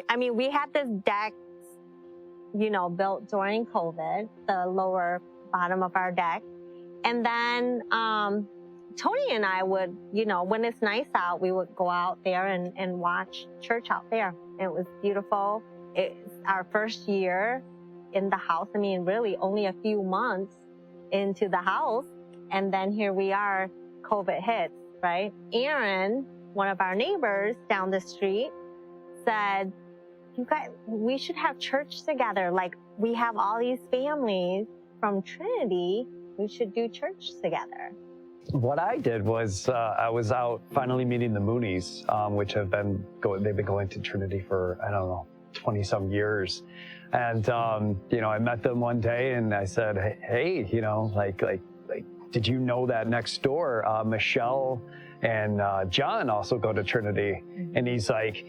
I mean, we had this deck, built during COVID, the lower bottom of our deck. And then Tony and I would, when it's nice out, we would go out there and watch church out there. It was beautiful. It's our first year in the house. I mean, really only a few months into the house. And then here we are, COVID hits, right? Aaron, one of our neighbors down the street, said, you guys, we should have church together. Like, we have all these families from Trinity. We should do church together. What I did was I was out finally meeting the Moonies, which they've been going to Trinity for, 20-some years. And, I met them one day and I said, hey, did you know that next door, Michelle and John also go to Trinity? And he's like,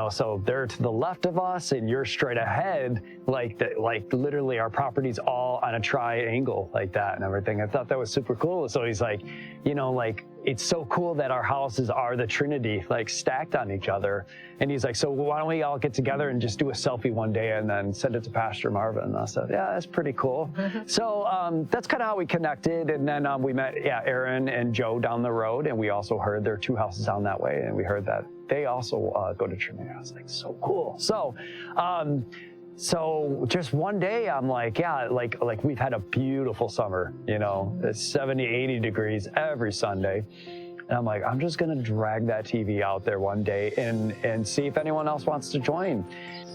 so they're to the left of us and you're straight ahead, like literally our property's all on a triangle like that and everything. I thought that was super cool. So he's like, it's so cool that our houses are the Trinity, like stacked on each other. And he's like, so why don't we all get together and just do a selfie one day and then send it to Pastor Marvin? And I said, yeah, that's pretty cool. So that's kind of how we connected. And then we met, Aaron and Joe down the road. And we also heard there are 2 houses down that way. And we heard that they also go to Trinity. I was like, so cool. So, so just one day I'm like, like we've had a beautiful summer, it's 70, 80 degrees every Sunday. And I'm like, I'm just going to drag that TV out there one day and see if anyone else wants to join.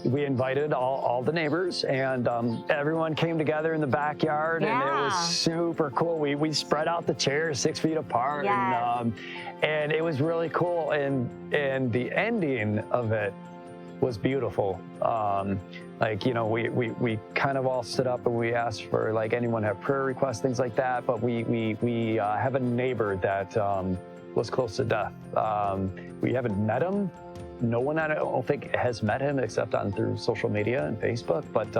We invited all the neighbors and everyone came together in the backyard and it was super cool. We spread out the chairs 6 feet apart and it was really cool. And the ending of it was beautiful. We kind of all stood up and we asked for anyone have prayer requests, things like that. But we have a neighbor that was close to death. We haven't met him. No one I don't think has met him except through social media and Facebook. But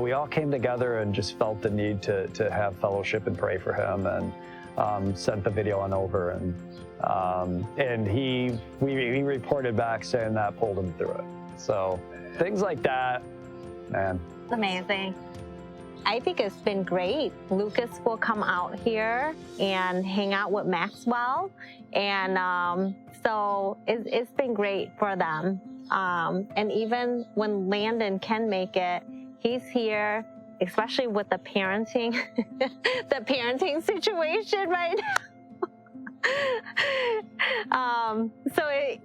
we all came together and just felt the need to have fellowship and pray for him and sent the video on over and we reported back saying that pulled him through it. So things like that, man. It's amazing. I think it's been great. Lucas will come out here and hang out with Maxwell. And so it's been great for them. And even when Landon can make it, he's here, especially with the parenting, the parenting situation right now.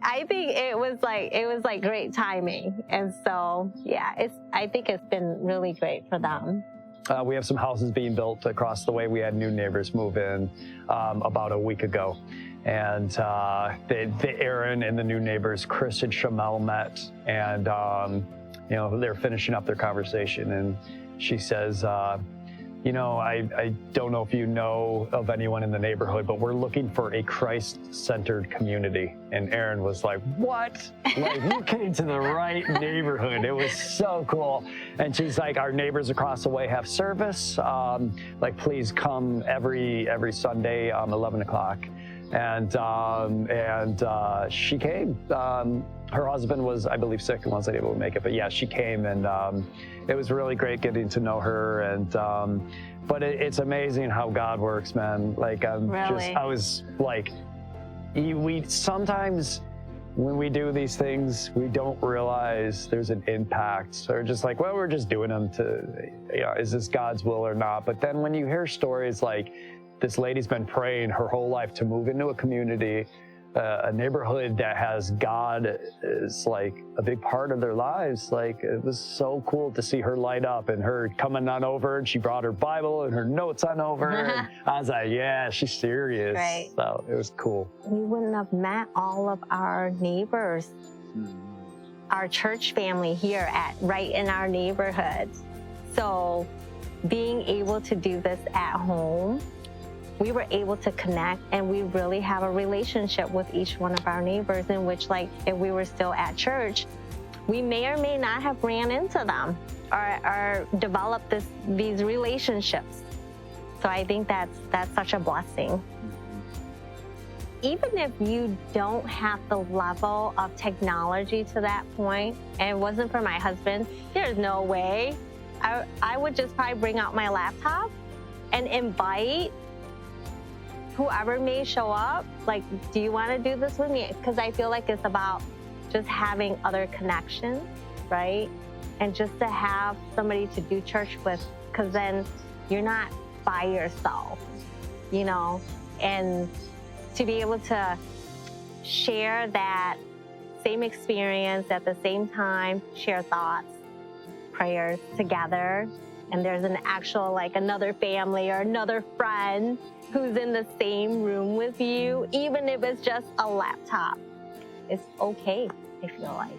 I think it was like great timing. And so, I think it's been really great for them. We have some houses being built across the way. We had new neighbors move in about a week ago. And the Aaron and the new neighbors, Chris and Shamel, met. And, they're finishing up their conversation. And she says, I don't know if you know of anyone in the neighborhood, but we're looking for a Christ-centered community. And Aaron was like, what? You came to the right neighborhood. It was so cool. And she's like, our neighbors across the way have service. Please come every Sunday, 11 o'clock. And she came. Her husband was, I believe, sick and wasn't able to make it. But she came, and it was really great getting to know her. And but it's amazing how God works, man. We sometimes when we do these things, we don't realize there's an impact. So we're just like, well, we're just doing them to, is this God's will or not? But then when you hear stories like this lady's been praying her whole life to move into a community, a neighborhood that has God is a big part of their lives. It was so cool to see her light up and her coming on over, and she brought her Bible and her notes on over. And I was like, yeah, she's serious. Right. So it was cool. We wouldn't have met all of our neighbors, our church family here right in our neighborhood. So being able to do this at home, we were able to connect, and we really have a relationship with each one of our neighbors, in which, if we were still at church, we may or may not have ran into them or developed these relationships. So I think that's such a blessing. even if you don't have the level of technology to that point, and it wasn't for my husband, there's no way. I would just probably bring out my laptop and invite whoever may show up, like, do you want to do this with me? Because I feel like it's about just having other connections, right? And just to have somebody to do church with, because then you're not by yourself, you know? And to be able to share that same experience at the same time, share thoughts, prayers together, and there's an actual, like, another family or another friend who's in the same room with you, even if it's just a laptop. It's okay, I feel like.